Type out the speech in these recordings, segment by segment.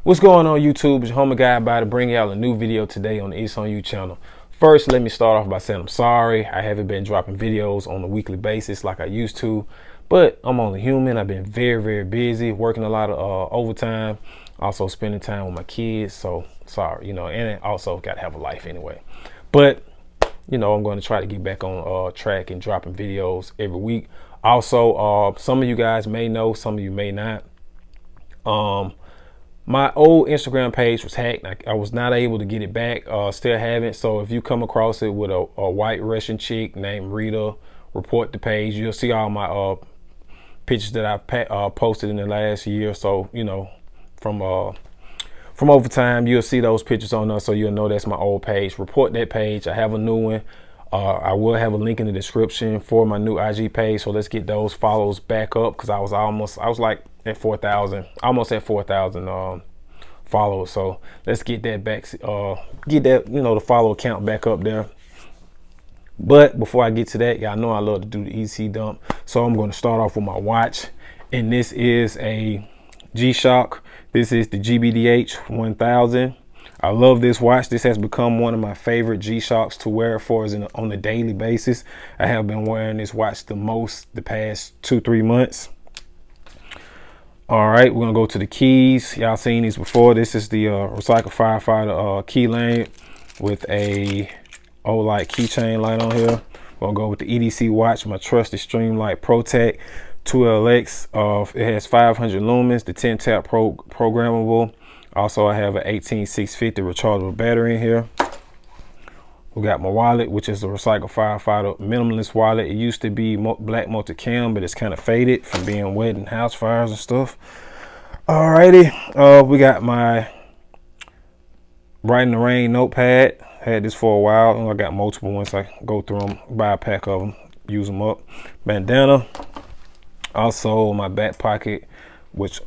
What's going on, YouTube? It's your homie guy about to bring y'all a new video today on the It's On You channel. First, let me start off by saying I'm sorry. I haven't been dropping videos on a weekly basis like I used to, but I'm only human. I've been very busy, working a lot of overtime, also spending time with my kids. So sorry, and I also got to have a life anyway. But I'm going to try to get back on track and dropping videos every week. Also, some of you guys may know, some of you may not. My old Instagram page was hacked. I was not able to get it back. Still haven't. So if you come across it with a white Russian chick named Rita, report the page. You'll see all my pictures that I posted in the last year. So from overtime, you'll see those pictures on there. So you'll know that's my old page. Report that page. I have a new one. I will have a link in the description for my new IG page. So let's get those follows back up, because I was like at 4,000, almost at 4,000 followers. So let's get that back, get that, the follow count back up there. But before I get to that, y'all know I love to do the EC dump. So I'm going to start off with my watch, and this is a G-Shock. This is the GBDH 1000. I love this watch. This has become one of my favorite G-Shocks to wear on a daily basis. I have been wearing this watch the most the past 2-3 months. All right, we're gonna go to the keys. Y'all seen these before. This is the Recycle Firefighter key lane with a light keychain light on here. We're gonna go with the EDC watch, my trusted Streamlight ProTech 2LX. It has 500 lumens, the 10 tap programmable. Also, I have an 18650 rechargeable battery in here. We got my wallet, which is a Recycle Firefighter minimalist wallet. It used to be black multicam, but it's kind of faded from being wet and house fires and stuff. Alrighty, we got my Write in the Rain notepad. Had this for a while, and I got multiple ones. I go through them, buy a pack of them, use them up. Bandana. Also, my back pocket, which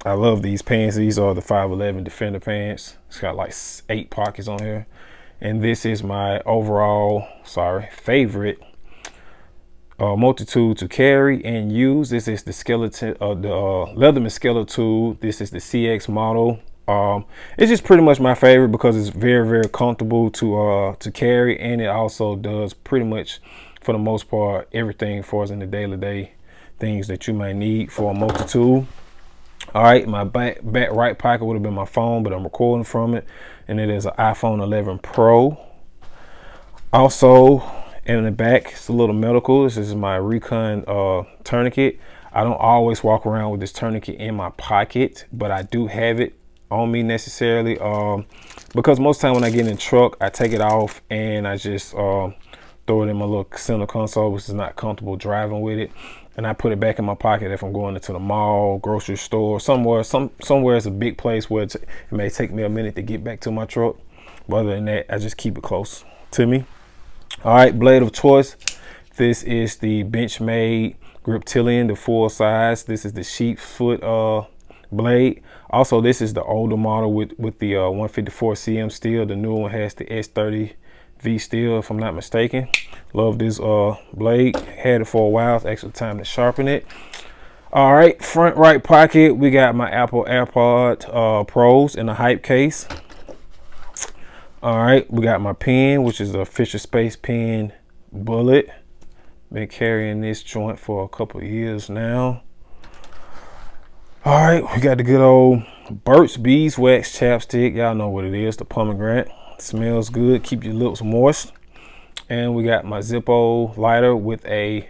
I love these pants. These are the 511 Defender pants. It's got like 8 pockets on here. And this is my overall, favorite multi-tool to carry and use. This is the skeleton, the Leatherman skeleton tool. This is the CX model. It's just pretty much my favorite because it's very comfortable to carry, and it also does pretty much, for the most part, everything for us in the day-to-day things that you might need for a multi-tool. All right, my back right pocket would have been my phone, but I'm recording from it, and it is an iPhone 11 Pro. Also, in the back, it's a little medical. This is my Recon tourniquet. I don't always walk around with this tourniquet in my pocket, but I do have it on me necessarily, because most of the time when I get in the truck, I take it off and I just throw it in my little center console, which is not comfortable driving with it. And I put it back in my pocket if I'm going into the mall, grocery store, somewhere is a big place where it may take me a minute to get back to my truck. But other than that, I just keep it close to me. All right, blade of choice. This is the Benchmade Griptilian, the full size. This is the sheep's foot blade. Also, this is the older model with the 154 cm steel. The new one has the S30 V steel, if I'm not mistaken. Love this blade. Had it for a while. It's actually time to sharpen it. All right, front right pocket, we got my Apple AirPod Pros in a hype case. All right, we got my pen, which is a Fisher Space Pen Bullet. Been carrying this joint for a couple of years now. All right, we got the good old Burt's Beeswax chapstick. Y'all know what it is, the pomegranate. Smells good, keep your lips moist. And we got my Zippo lighter with a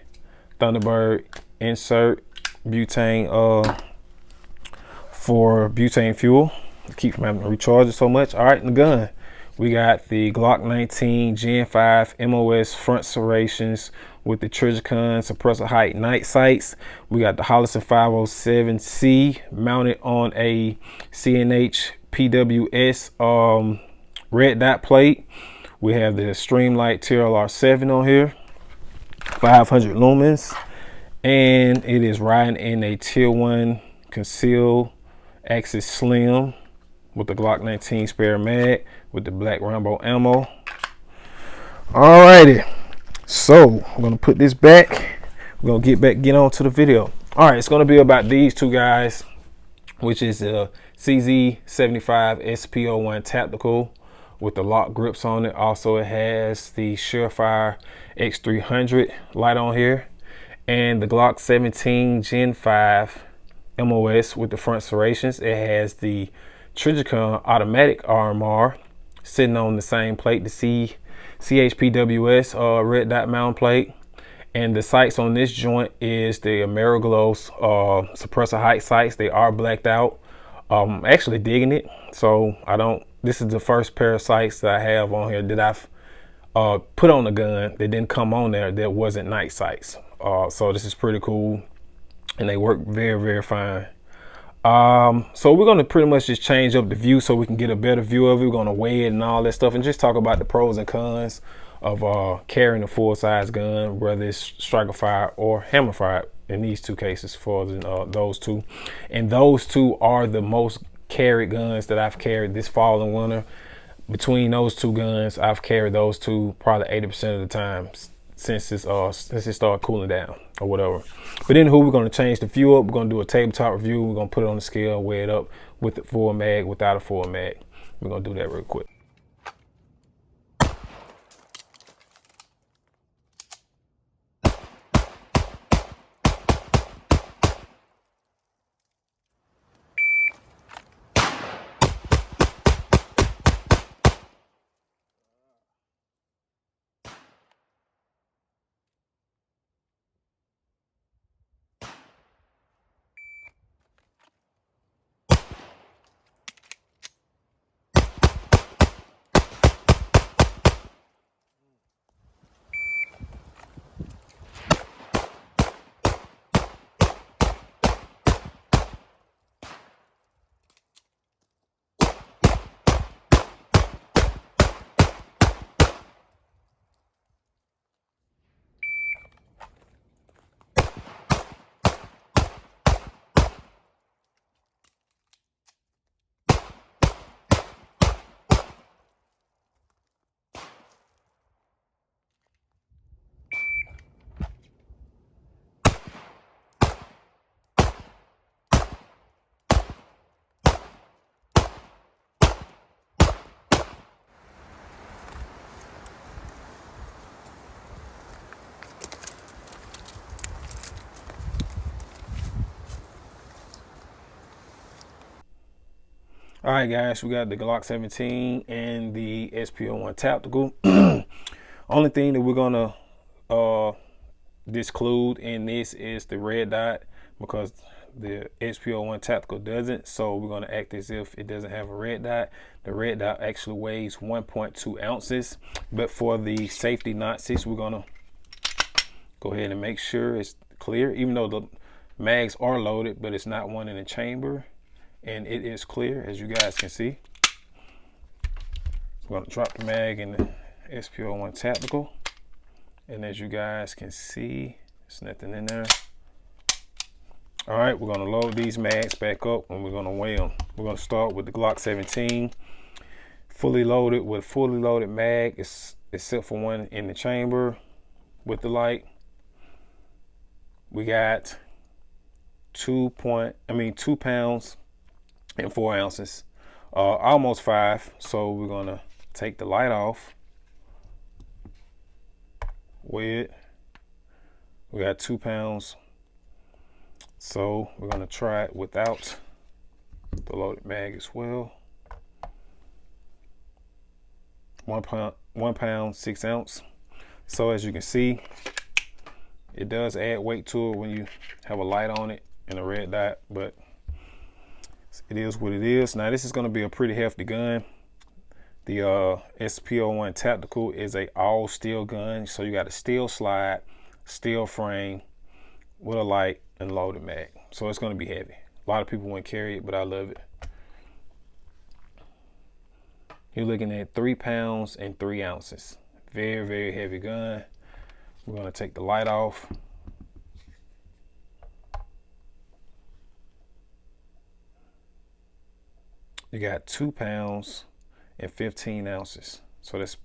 Thunderbird insert, butane for butane fuel to keep from having to recharge it so much. All right, and the gun, we got the Glock17 Gen5 MOS front serrations with the Trijicon suppressor height night sights. We got the Hollison 507C mounted on a CNH PWS red dot plate. We have the Streamlight TLR7 on here, 500 lumens, and it is riding in a Tier 1 concealed Axis Slim with the Glock 19 spare mag with the black Rambo ammo. Alrighty, so I'm gonna put this back. We're gonna get on to the video. All right, it's gonna be about these two guys, which is a CZ75 SP-01 tactical with the lock grips on it. Also, it has the Surefire X300 light on here, and the Glock17 Gen 5 MOS with the front serrations. It has the Trigicon automatic RMR sitting on the same plate, the CHPWS red dot mount plate. And the sights on this joint is the Ameriglos suppressor height sights. They are blacked out. Actually digging it. So this is the first pair of sights that I have on here that I've put on the gun that didn't come on there that wasn't night sights. So this is pretty cool, and they work very, very fine. So we're going to pretty much just change up the view so we can get a better view of it. We're going to weigh it and all that stuff and just talk about the pros and cons of carrying a full-size gun, whether it's striker fire or hammer fire in these two cases for those two. And those two are the most carried guns that I've carried this fall and winter. Between those two guns, I've carried those two probably 80% of the time since it started cooling down or whatever. But anywho, we're going to change the view up. We're going to do a tabletop review. We're going to put it on the scale, weigh it up with the full mag, without a full mag. We're going to do that real quick. All right, guys, we got the Glock17 and the SP-01 tactical. Only thing that we're gonna disclude in this is the red dot, because the SP-01 tactical doesn't. So we're gonna act as if it doesn't have a red dot. The red dot actually weighs 1.2 ounces, but for the safety Nazis, we're gonna go ahead and make sure it's clear, even though the mags are loaded, but it's not one in the chamber. And it is clear, as you guys can see. We're going to drop the mag in the SP-01 tactical, and as you guys can see, there's nothing in there. All right, we're going to load these mags back up and we're going to weigh them. We're going to start with the Glock17, fully loaded with fully loaded mag, except for one in the chamber with the light. We got 2 pounds and 4 ounces, almost 5. So we're gonna take the light off, weigh it. We got 2 pounds, so we're gonna try it without the loaded mag as well. 1 pound 6 ounce. So as you can see, it does add weight to it when you have a light on it and a red dot, but it is what it is. Now this is going to be a pretty hefty gun. The SP-01 tactical is a all steel gun, so you got a steel slide, steel frame with a light and loaded mag. So it's going to be heavy. A lot of people wouldn't carry it, but I love it. You're looking at 3 pounds and 3 ounces. Very, very heavy gun. We're going to take the light off. You got 2 pounds and 15 ounces. So that's,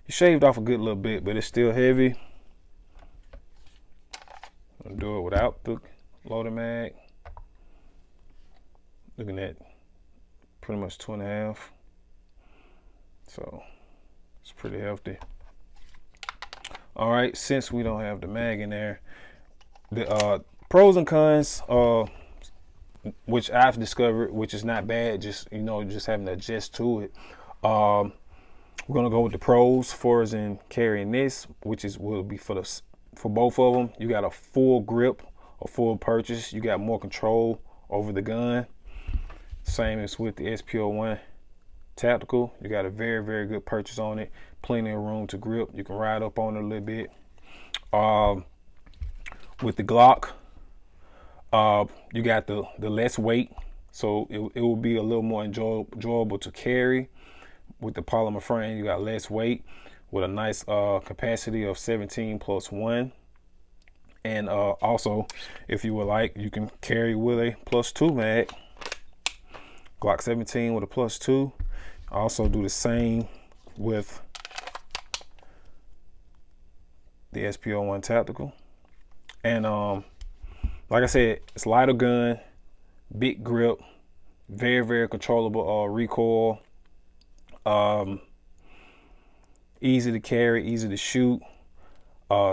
you shaved off a good little bit, but it's still heavy. I'm gonna do it without the loaded mag. Looking at pretty much 2.5. So it's pretty healthy. All right, since we don't have the mag in there, the pros and cons, which I've discovered, which is not bad, just just having to adjust to it. We're gonna go with the pros for as in carrying this, which will be for both of them. You got a full grip, a full purchase. You got more control over the gun. Same as with the SP-01 Tactical. You got a very, very good purchase on it. Plenty of room to grip. You can ride up on it a little bit. With the Glock, you got the less weight, so it will be a little more enjoyable to carry. With the polymer frame, you got less weight with a nice capacity of 17+1. And also, if you would like, you can carry with a +2 mag. Glock17 with a +2. Also do the same with the SP-01 Tactical. And like I said, it's lighter gun, big grip, very, very controllable recoil, easy to carry, easy to shoot.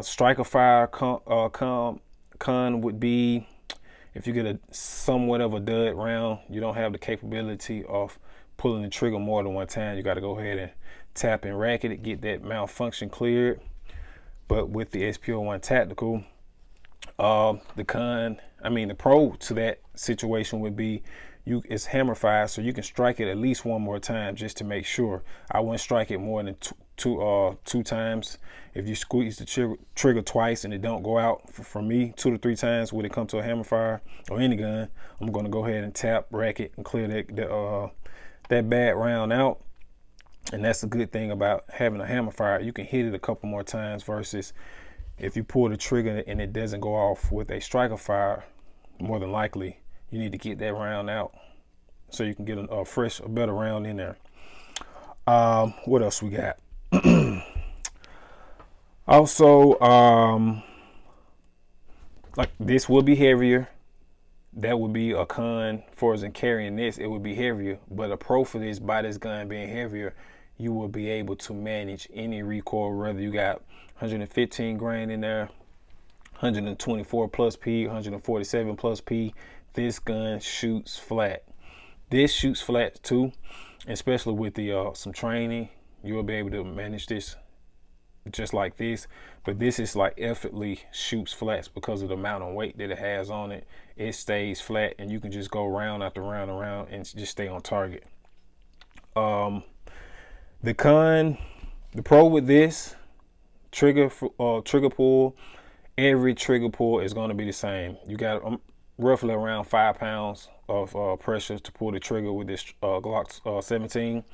Striker fire con would be if you get a somewhat of a dud round, you don't have the capability of pulling the trigger more than one time. You got to go ahead and tap and racket it, get that malfunction cleared. But with the SP-01 Tactical, the pro to that situation would be it's hammer fire, so you can strike it at least one more time just to make sure. I wouldn't strike it more than two times. If you squeeze the trigger twice and it don't go out, for me, 2 to 3 times when it comes to a hammer fire or any gun, I'm going to go ahead and tap, racket, and clear that bad round out. And that's the good thing about having a hammer fire. You can hit it a couple more times versus if you pull the trigger and it doesn't go off with a striker fire, more than likely you need to get that round out so you can get a fresh, a better round in there. What else we got? Also, like this will be heavier. That would be a con for us in carrying this. It would be heavier, but a pro for this, by this gun being heavier, you will be able to manage any recoil, whether you got 115 grain in there, 124 plus P, 147 plus P. This gun shoots flat. This shoots flat too, especially with the some training. You'll be able to manage this just like this, but this is like effortlessly shoots flats because of the amount of weight that it has on it. It stays flat and you can just go round after round around and just stay on target. The pro with this trigger pull, every trigger pull is going to be the same. You got roughly around 5 pounds of pressure to pull the trigger with this Glock 17.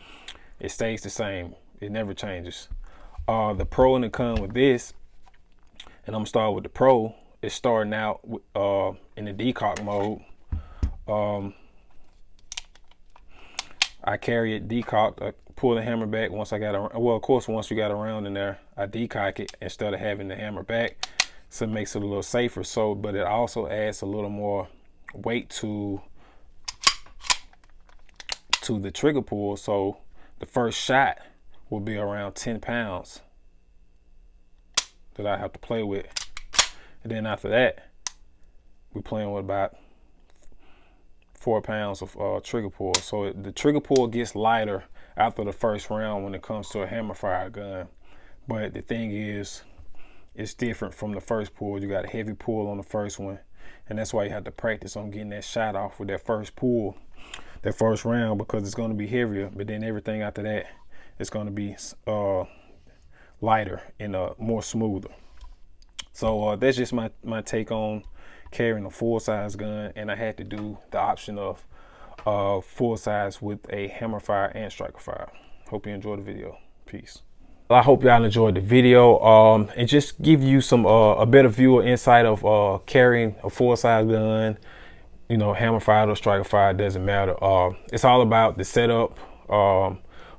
It stays the same. It never changes. The pro and the con with this, and I'm gonna start with the pro, is starting out in the decock mode. I carry it decocked. I pull the hammer back once I got of course, once you got a round in there, I decock it instead of having the hammer back, so it makes it a little safer. So, but it also adds a little more weight to the trigger pull. So the first shot will be around 10 pounds that I have to play with, and then after that we're playing with about 4 pounds of trigger pull. So the trigger pull gets lighter after the first round when it comes to a hammer fire gun, but the thing is, it's different from the first pull. You got a heavy pull on the first one, and that's why you have to practice on getting that shot off with that first pull, that first round, because it's going to be heavier, but then everything after that, it's going to be lighter and more smoother. So that's just my take on carrying a full size gun, and I had to do the option of full size with a hammer fire and striker fire. Hope you enjoyed the video. Peace. I hope y'all enjoyed the video, and just give you some a better view or insight of carrying a full size gun. You know, hammer fire or striker fire, doesn't matter. It's all about the setup.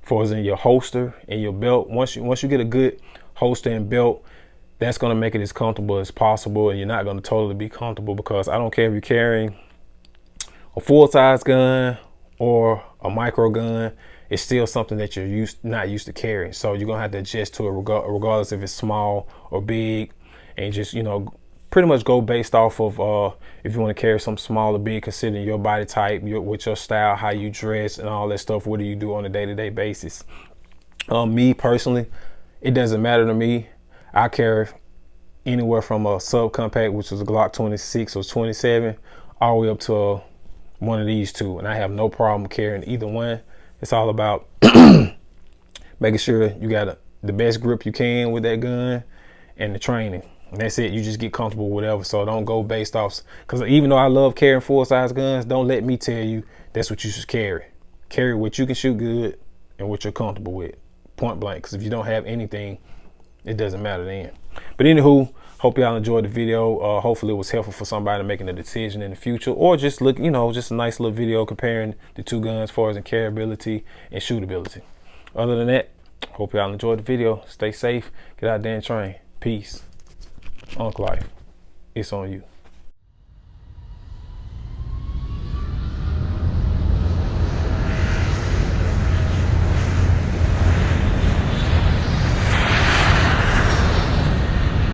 For as in your holster and your belt. Once you get a good holster and belt, that's going to make it as comfortable as possible, and you're not going to totally be comfortable, because I don't care if you're carrying a full-size gun or a micro gun, it's still something that you're not used to carrying. So you're gonna have to adjust to it regardless if it's small or big, and just, you know, pretty much go based off of if you want to carry something small or big, considering your body type, with your style, how you dress, and all that stuff. What do you do on a day-to-day basis? Me personally, it doesn't matter to me. I carry anywhere from a subcompact, which is a Glock 26 or 27, all the way up to one of these two, and I have no problem carrying either one. It's all about making sure you got the best grip you can with that gun and the training. And that's it. You just get comfortable with whatever. So don't go based off, because even though I love carrying full-size guns, don't let me tell you that's what you should carry. Carry what you can shoot good and what you're comfortable with, point blank. Because if you don't have anything, it doesn't matter then. But anywho, hope y'all enjoyed the video. Hopefully it was helpful for somebody making a decision in the future, or just look, you know, just a nice little video comparing the two guns as far as in carryability and shootability. Other than that, hope y'all enjoyed the video. Stay safe, get out there and train. Peace. Unc Life, it's on you.